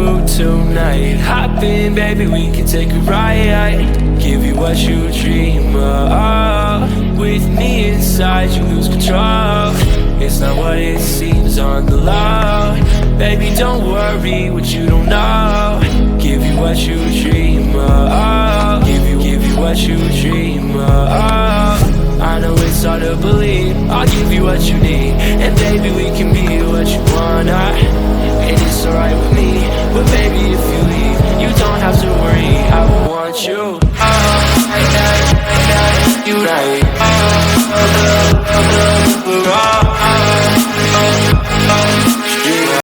Malibu tonight. Hop in, baby, we can take a ride. Give you what you dream of. With me inside, you lose control. It's not what it seems on the low. Baby, don't worry what you don't know. Give you what you dream of. Give you what you dream of. I know it's hard to believe. I'll give you what you need, and baby, we can be what you wanna. And